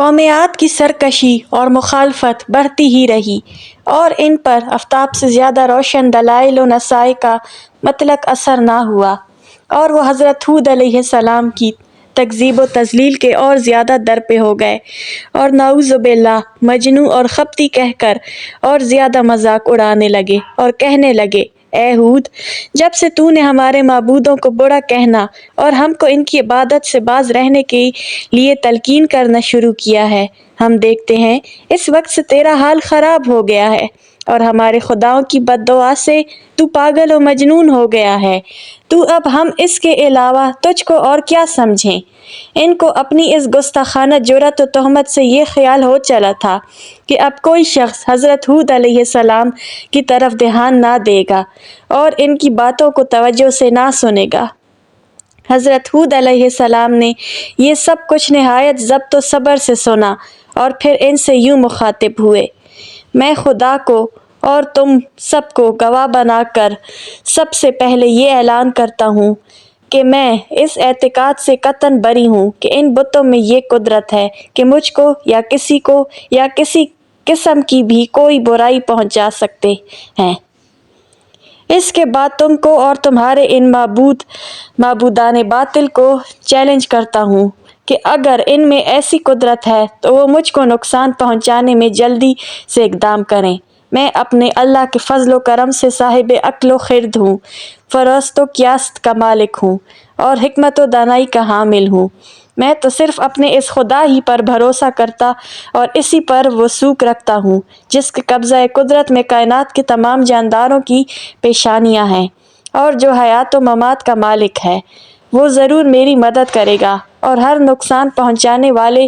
قوم عاد کی سرکشی اور مخالفت بڑھتی ہی رہی اور ان پر آفتاب سے زیادہ روشن دلائل و نصائح کا مطلق اثر نہ ہوا، اور وہ حضرت ہود علیہ السلام کی تکذیب و تضلیل کے اور زیادہ درپے ہو گئے اور نعوذ باللہ مجنوں اور خبطی کہہ کر اور زیادہ مذاق اڑانے لگے اور کہنے لگے، اے ہود، جب سے تو نے ہمارے معبودوں کو برا کہنا اور ہم کو ان کی عبادت سے باز رہنے کے لیے تلقین کرنا شروع کیا ہے، ہم دیکھتے ہیں اس وقت سے تیرا حال خراب ہو گیا ہے اور ہمارے خداؤں کی بد دعا سے تو پاگل و مجنون ہو گیا ہے۔ تو اب ہم اس کے علاوہ تجھ کو اور کیا سمجھیں؟ ان کو اپنی اس گستاخانہ جرأت و تہمت سے یہ خیال ہو چلا تھا کہ اب کوئی شخص حضرت ہود علیہ السلام کی طرف دھیان نہ دے گا اور ان کی باتوں کو توجہ سے نہ سنے گا۔ حضرت ہود علیہ السلام نے یہ سب کچھ نہایت ضبط و صبر سے سنا اور پھر ان سے یوں مخاطب ہوئے، میں خدا کو اور تم سب کو گواہ بنا کر سب سے پہلے یہ اعلان کرتا ہوں کہ میں اس اعتقاد سے قطعاً بری ہوں کہ ان بتوں میں یہ قدرت ہے کہ مجھ کو یا کسی کو یا کسی قسم کی بھی کوئی برائی پہنچا سکتے ہیں۔ اس کے بعد تم کو اور تمہارے ان معبودان باطل کو چیلنج کرتا ہوں کہ اگر ان میں ایسی قدرت ہے تو وہ مجھ کو نقصان پہنچانے میں جلدی سے اقدام کریں۔ میں اپنے اللہ کے فضل و کرم سے صاحب عقل و خرد ہوں، فراست و قیاست کا مالک ہوں اور حکمت و دانائی کا حامل ہوں۔ میں تو صرف اپنے اس خدا ہی پر بھروسہ کرتا اور اسی پر وثوق رکھتا ہوں جس کے قبضہ قدرت میں کائنات کے تمام جانداروں کی پیشانیاں ہیں اور جو حیات و ممات کا مالک ہے۔ وہ ضرور میری مدد کرے گا اور ہر نقصان پہنچانے والے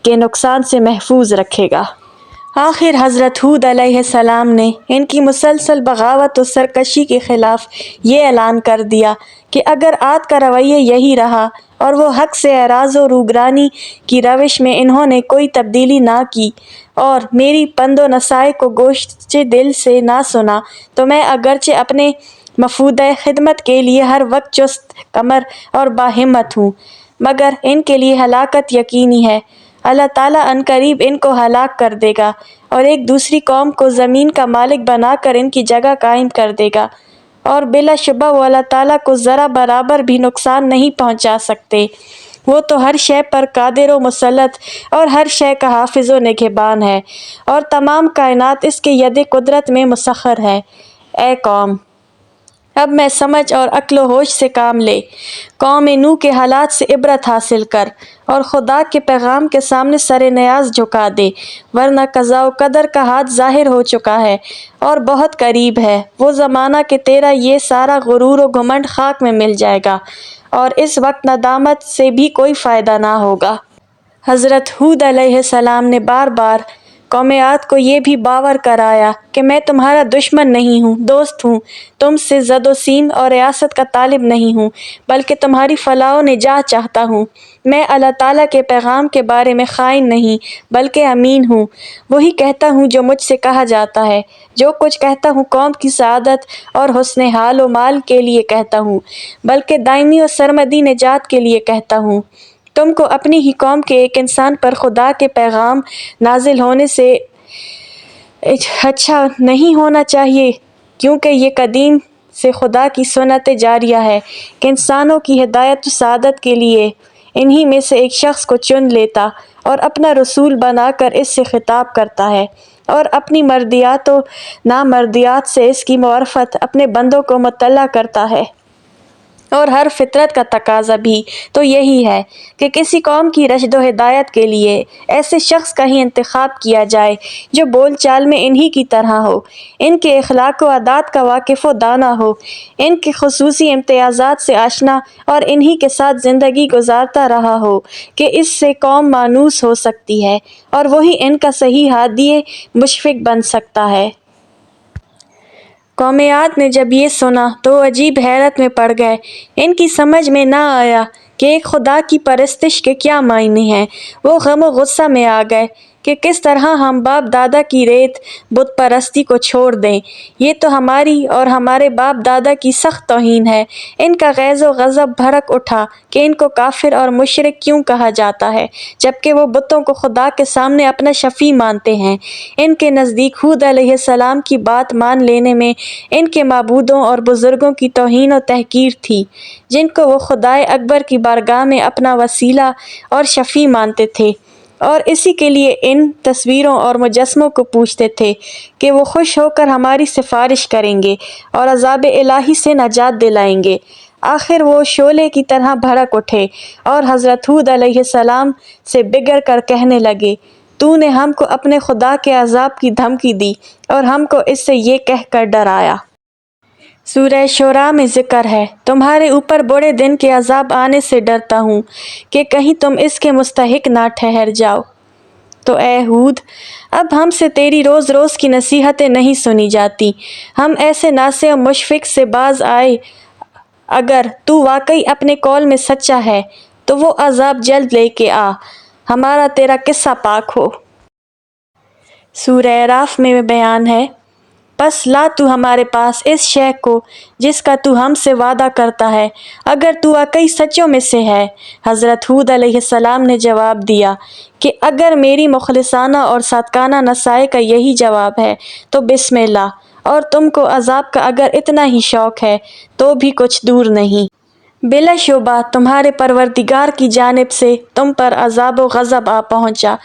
کے نقصان سے محفوظ رکھے گا۔ آخر حضرت ہود علیہ السلام نے ان کی مسلسل بغاوت و سرکشی کے خلاف یہ اعلان کر دیا کہ اگر عاد کا رویہ یہی رہا اور وہ حق سے اعراض و روگرانی کی روش میں انہوں نے کوئی تبدیلی نہ کی اور میری پند و نصائح کو گوش دل سے نہ سنا، تو میں اگرچہ اپنے مفعود خدمت کے لیے ہر وقت چست کمر اور باہمت ہوں، مگر ان کے لیے ہلاکت یقینی ہے۔ اللہ تعالیٰ عنقریب ان کو ہلاک کر دے گا اور ایک دوسری قوم کو زمین کا مالک بنا کر ان کی جگہ قائم کر دے گا، اور بلا شبہ وہ اللہ تعالیٰ کو ذرا برابر بھی نقصان نہیں پہنچا سکتے۔ وہ تو ہر شے پر قادر و مسلط اور ہر شے کا حافظ و نگہبان ہے اور تمام کائنات اس کے ید قدرت میں مسخر ہے۔ اے قوم، اب میں سمجھ اور عقل و ہوش سے کام لے، قوم نوح کے حالات سے عبرت حاصل کر اور خدا کے پیغام کے سامنے سر نیاز جھکا دے، ورنہ قضاء و قدر کا ہاتھ ظاہر ہو چکا ہے اور بہت قریب ہے وہ زمانہ کہ تیرا یہ سارا غرور و گھمنڈ خاک میں مل جائے گا اور اس وقت ندامت سے بھی کوئی فائدہ نہ ہوگا۔ حضرت ہود علیہ السلام نے بار بار قوم عاد کو یہ بھی باور کرایا کہ میں تمہارا دشمن نہیں ہوں، دوست ہوں، تم سے زد و سیم اور ریاست کا طالب نہیں ہوں، بلکہ تمہاری فلاح و نجات چاہتا ہوں۔ میں اللہ تعالیٰ کے پیغام کے بارے میں خائن نہیں بلکہ امین ہوں، وہی کہتا ہوں جو مجھ سے کہا جاتا ہے، جو کچھ کہتا ہوں قوم کی سعادت اور حسن حال و مال کے لیے کہتا ہوں، بلکہ دائمی و سرمدی نجات کے لیے کہتا ہوں۔ تم کو اپنی ہی قوم کے ایک انسان پر خدا کے پیغام نازل ہونے سے اچھا نہیں ہونا چاہیے، کیونکہ یہ قدیم سے خدا کی سنت جاریہ ہے کہ انسانوں کی ہدایت و سعادت کے لیے انہی میں سے ایک شخص کو چن لیتا اور اپنا رسول بنا کر اس سے خطاب کرتا ہے اور اپنی مردیات و نامردیات سے اس کی معرفت اپنے بندوں کو مطلع کرتا ہے۔ اور ہر فطرت کا تقاضا بھی تو یہی ہے کہ کسی قوم کی رشد و ہدایت کے لیے ایسے شخص کا ہی انتخاب کیا جائے جو بول چال میں انہی کی طرح ہو، ان کے اخلاق و عادات کا واقف و دانا ہو، ان کے خصوصی امتیازات سے آشنا اور انہی کے ساتھ زندگی گزارتا رہا ہو کہ اس سے قوم مانوس ہو سکتی ہے اور وہی ان کا صحیح ہادی مشفق بن سکتا ہے۔ قوم عاد نے جب یہ سنا تو وہ عجیب حیرت میں پڑ گئے، ان کی سمجھ میں نہ آیا کہ ایک خدا کی پرستش کے کیا معنی ہیں۔ وہ غم و غصہ میں آ گئے کہ کہ کس طرح ہم باپ دادا کی ریت بت پرستی کو چھوڑ دیں۔ یہ تو ہماری اور ہمارے باپ دادا کی سخت توہین ہے۔ ان کا غیظ و غضب بھڑک اٹھا کہ ان کو کافر اور مشرک کیوں کہا جاتا ہے جبکہ وہ بتوں کو خدا کے سامنے اپنا شفیع مانتے ہیں۔ ان کے نزدیک حود علیہ السلام کی بات مان لینے میں ان کے معبودوں اور بزرگوں کی توہین و تحقیر تھی جن کو وہ خدائے اکبر کی بارگاہ میں اپنا وسیلہ اور شفیع مانتے تھے، اور اسی کے لیے ان تصویروں اور مجسموں کو پوجتے تھے کہ وہ خوش ہو کر ہماری سفارش کریں گے اور عذاب الہی سے نجات دلائیں گے۔ آخر وہ شعلے کی طرح بھڑک اٹھے اور حضرت حود علیہ السلام سے بگڑ کر کہنے لگے، تو نے ہم کو اپنے خدا کے عذاب کی دھمکی دی اور ہم کو اس سے یہ کہہ کر ڈرایا۔ سورہ شعراء میں ذکر ہے، تمہارے اوپر بڑے دن کے عذاب آنے سے ڈرتا ہوں کہ کہیں تم اس کے مستحق نہ ٹھہر جاؤ۔ تو اے حود، اب ہم سے تیری روز روز کی نصیحتیں نہیں سنی جاتی، ہم ایسے ناصح و مشفق سے باز آئے۔ اگر تو واقعی اپنے قول میں سچا ہے تو وہ عذاب جلد لے کے آ، ہمارا تیرا قصہ پاک ہو۔ سورہ اعراف میں بیان ہے، پس لا تو ہمارے پاس اس شے کو جس کا تو ہم سے وعدہ کرتا ہے اگر تو واقعی سچوں میں سے ہے۔ حضرت حود علیہ السلام نے جواب دیا کہ اگر میری مخلصانہ اور صادقانہ نصائح کا یہی جواب ہے تو بسم اللہ، اور تم کو عذاب کا اگر اتنا ہی شوق ہے تو بھی کچھ دور نہیں۔ بلا شبہ تمہارے پروردگار کی جانب سے تم پر عذاب و غضب آ پہنچا۔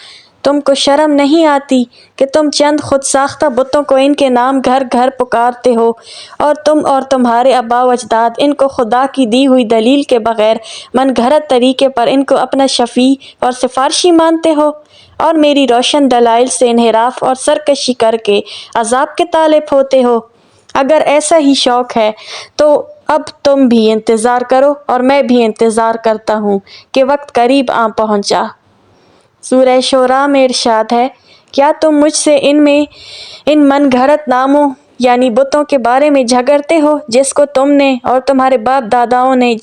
تم کو شرم نہیں آتی کہ تم چند خود ساختہ بتوں کو ان کے نام گھر گھر پکارتے ہو اور تم اور تمہارے آباء و اجداد ان کو خدا کی دی ہوئی دلیل کے بغیر من گھڑت طریقے پر ان کو اپنا شفیع اور سفارشی مانتے ہو، اور میری روشن دلائل سے انحراف اور سرکشی کر کے عذاب کے طالب ہوتے ہو؟ اگر ایسا ہی شوق ہے تو اب تم بھی انتظار کرو اور میں بھی انتظار کرتا ہوں کہ وقت قریب آ پہنچا۔ سورہ شعراء میں ارشاد ہے، کیا تم مجھ سے ان من گھڑت ناموں یعنی بتوں کے بارے میں جھگڑتے ہو جس کو تم نے اور تمہارے باپ داداؤں نے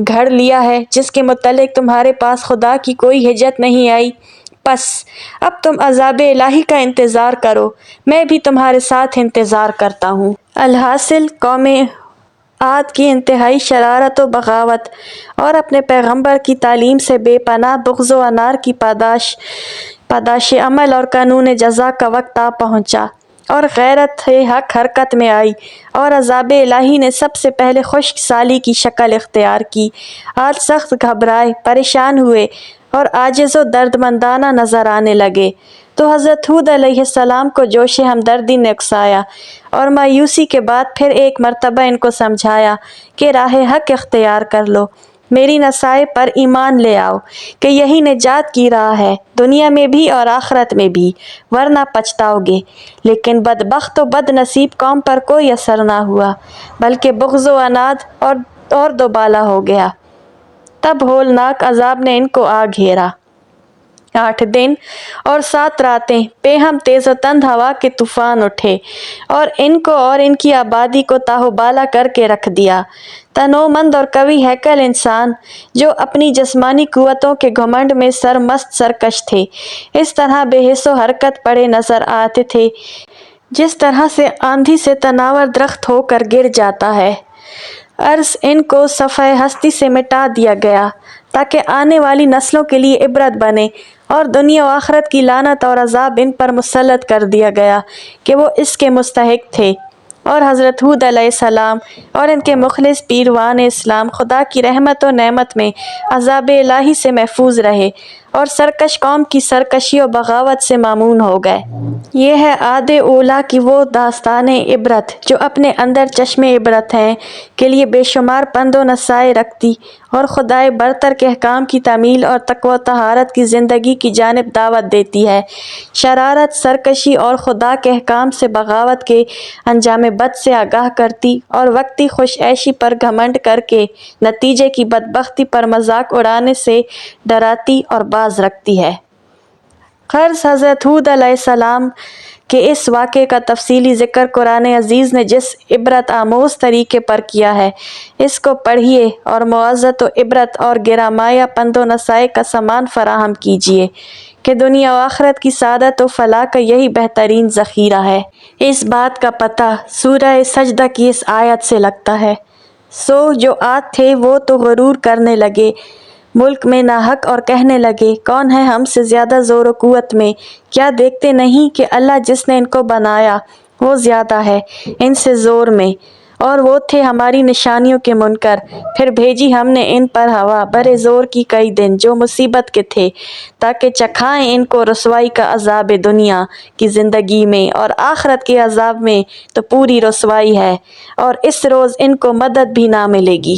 گھڑ لیا ہے، جس کے متعلق تمہارے پاس خدا کی کوئی حجت نہیں آئی؟ پس اب تم عذاب الہی کا انتظار کرو، میں بھی تمہارے ساتھ انتظار کرتا ہوں۔ الحاصل قوم عاد کی انتہائی شرارت و بغاوت اور اپنے پیغمبر کی تعلیم سے بے پناہ بغض و انار کی پاداش عمل اور قانون جزا کا وقت آ پہنچا اور غیرت حق حرکت میں آئی، اور عذاب الہی نے سب سے پہلے خشک سالی کی شکل اختیار کی۔ عاد سخت گھبرائے، پریشان ہوئے اور عاجز و دردمندانہ نظر آنے لگے، تو حضرت حود علیہ السلام کو جوش ہمدردی نے اکسایا اور مایوسی کے بعد پھر ایک مرتبہ ان کو سمجھایا کہ راہ حق اختیار کر لو، میری نصائح پر ایمان لے آؤ کہ یہی نجات کی راہ ہے دنیا میں بھی اور آخرت میں بھی، ورنہ پچھتاؤ گے۔ لیکن بدبخت و بد نصیب قوم پر کوئی اثر نہ ہوا بلکہ بغض و عناد اور دوبالا ہو گیا۔ تب ہولناک عذاب نے ان کو آ گھیرا۔ 8 دن اور 7 راتیں پہ ہم تیز و تند ہوا کے طوفان اٹھے اور ان کو اور ان کی آبادی کو تاہوبالا کر کے رکھ دیا۔ تنومند اور قوی ہیکل انسان جو اپنی جسمانی قوتوں کے گھمنڈ میں سرمست سرکش تھے، اس طرح بے حس و حرکت پڑے نظر آتے تھے جس طرح سے آندھی سے تناور درخت ہو کر گر جاتا ہے۔ عرض ان کو صفحہ ہستی سے مٹا دیا گیا تاکہ آنے والی نسلوں کے لیے عبرت بنے، اور دنیا و آخرت کی لعنت اور عذاب ان پر مسلط کر دیا گیا کہ وہ اس کے مستحق تھے۔ اور حضرت حود علیہ السلام اور ان کے مخلص پیروان اسلام خدا کی رحمت و نعمت میں عذاب الہی سے محفوظ رہے اور سرکش قوم کی سرکشی و بغاوت سے مامون ہو گئے۔ یہ ہے عاد اولیٰ کی وہ داستان عبرت جو اپنے اندر چشم عبرت ہیں کے لیے بے شمار پند و نصائح رکھتی اور خدائے برتر کے احکام کی تعمیل اور تقوی و طہارت کی زندگی کی جانب دعوت دیتی ہے۔ شرارت، سرکشی اور خدا کے احکام سے بغاوت کے انجام بد سے آگاہ کرتی اور وقتی خوش عیشی پر گھمنڈ کر کے نتیجے کی بدبختی پر مذاق اڑانے سے ڈراتی اور باز رکھتی ہے۔ غرض حضرت حود علیہ السلام کہ اس واقعے کا تفصیلی ذکر قرآن عزیز نے جس عبرت آموز طریقے پر کیا ہے، اس کو پڑھیے اور معزت و عبرت اور گرامایہ پند و نصیحت کا سامان فراہم کیجیے کہ دنیا و آخرت کی سعادت و فلاح کا یہی بہترین ذخیرہ ہے۔ اس بات کا پتہ سورہ سجدہ کی اس آیت سے لگتا ہے۔ سو جو عاد تھے وہ تو غرور کرنے لگے ملک میں ناحق، اور کہنے لگے کون ہے ہم سے زیادہ زور و قوت میں؟ کیا دیکھتے نہیں کہ اللہ جس نے ان کو بنایا وہ زیادہ ہے ان سے زور میں، اور وہ تھے ہماری نشانیوں کے منکر۔ پھر بھیجی ہم نے ان پر ہوا برے زور کی کئی دن جو مصیبت کے تھے، تاکہ چکھائیں ان کو رسوائی کا عذاب دنیا کی زندگی میں، اور آخرت کے عذاب میں تو پوری رسوائی ہے، اور اس روز ان کو مدد بھی نہ ملے گی۔